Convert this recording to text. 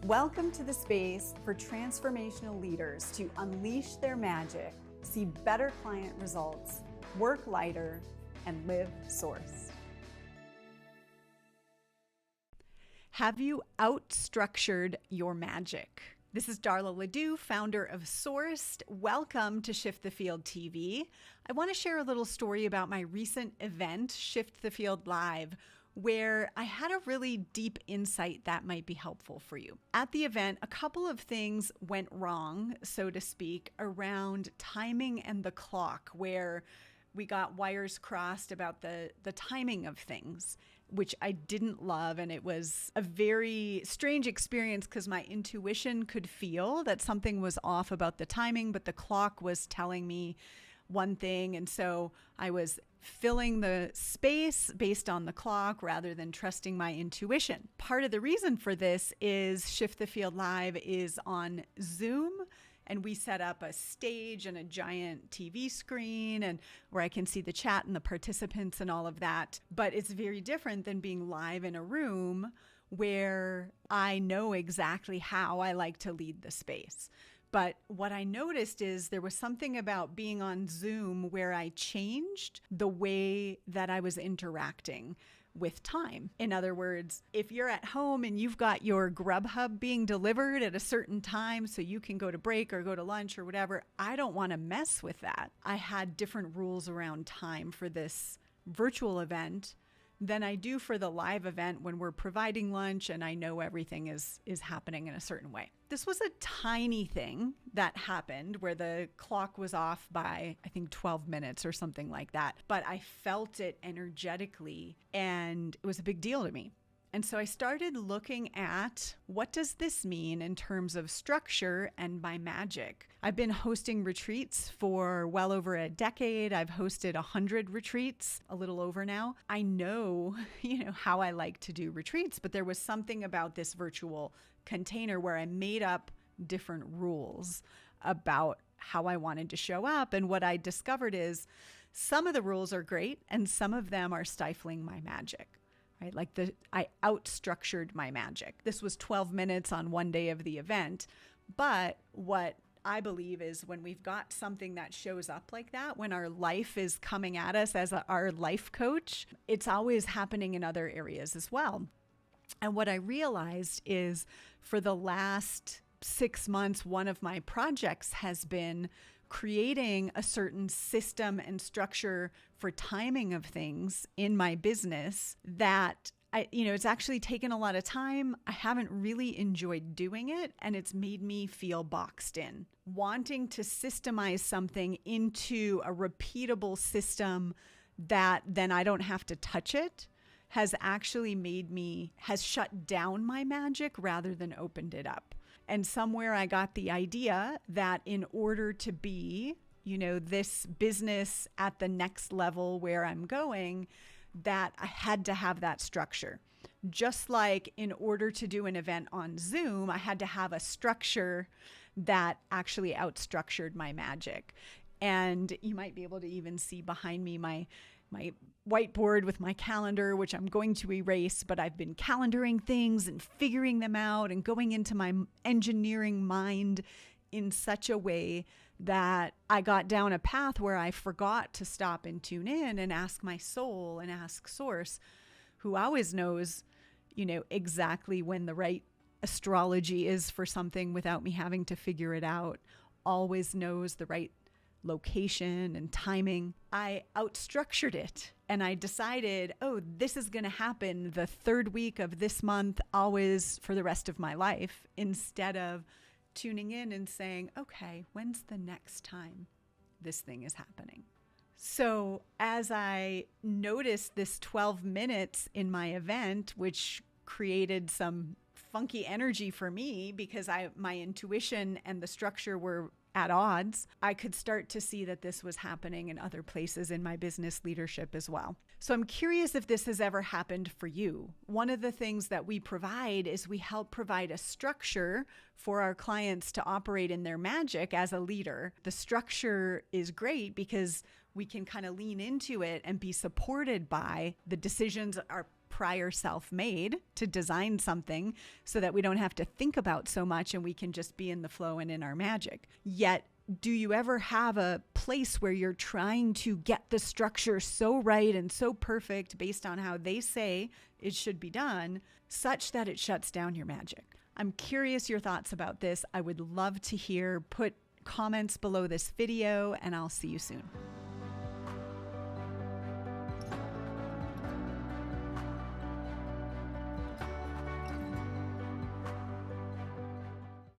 Welcome to the space for transformational leaders to unleash their magic, see better client results, work lighter, and live source. Have you outstructured your magic? This is Darla Ledoux, founder of Sourced. Welcome to Shift the Field TV. I want to share a little story about my recent event, Shift the Field Live, where I had a really deep insight that might be helpful for you. At the event, a couple of things went wrong, so to speak, around timing and the clock, where we got wires crossed about the timing of things, which I didn't love. And it was a very strange experience because my intuition could feel that something was off about the timing, but the clock was telling me one thing. And so I was filling the space based on the clock rather than trusting my intuition. Part of the reason for this is Shift the Field Live is on Zoom, and we set up a stage and a giant TV screen and where I can see the chat and the participants and all of that. But it's very different than being live in a room where I know exactly how I like to lead the space. But what I noticed is there was something about being on Zoom where I changed the way that I was interacting with time. In other words, if you're at home and you've got your Grubhub being delivered at a certain time so you can go to break or go to lunch or whatever, I don't want to mess with that. I had different rules around time for this virtual event than I do for the live event when we're providing lunch and I know everything is happening in a certain way. This was a tiny thing that happened where the clock was off by, I think, 12 minutes or something like that. But I felt it energetically and it was a big deal to me. And so I started looking at what does this mean in terms of structure and my magic. I've been hosting retreats for well over a decade. I've hosted 100 retreats, a little over now. I know, how I like to do retreats, but there was something about this virtual container where I made up different rules about how I wanted to show up. And what I discovered is some of the rules are great and some of them are stifling my magic. Right? I outstructured my magic. This was 12 minutes on one day of the event. But what I believe is when we've got something that shows up like that, when our life is coming at us as our life coach, it's always happening in other areas as well. And what I realized is for the last 6 months, one of my projects has been creating a certain system and structure for timing of things in my business that it's actually taken a lot of time. I haven't really enjoyed doing it, and it's made me feel boxed in. Wanting to systemize something into a repeatable system that then I don't have to touch it has actually has shut down my magic rather than opened it up. And somewhere I got the idea that in order to be, this business at the next level where I'm going, that I had to have that structure. Just like in order to do an event on Zoom, I had to have a structure that actually outstructured my magic. And you might be able to even see behind me my whiteboard with my calendar, which I'm going to erase, but I've been calendaring things and figuring them out and going into my engineering mind in such a way that I got down a path where I forgot to stop and tune in and ask my soul and ask Source, who always knows, exactly when the right astrology is for something without me having to figure it out, always knows the right location and timing. I outstructured it and I decided, this is going to happen the third week of this month, always for the rest of my life, instead of tuning in and saying, okay, when's the next time this thing is happening? So as I noticed this 12 minutes in my event, which created some funky energy for me because my intuition and the structure were at odds, I could start to see that this was happening in other places in my business leadership as well. So I'm curious if this has ever happened for you. One of the things that we provide is we help provide a structure for our clients to operate in their magic as a leader. The structure is great because we can kind of lean into it and be supported by the decisions our prior self made to design something so that we don't have to think about so much and we can just be in the flow and in our magic. Yet, do you ever have a place where you're trying to get the structure so right and so perfect based on how they say it should be done, such that it shuts down your magic? I'm curious your thoughts about this. I would love to hear. Put comments below this video, and I'll see you soon.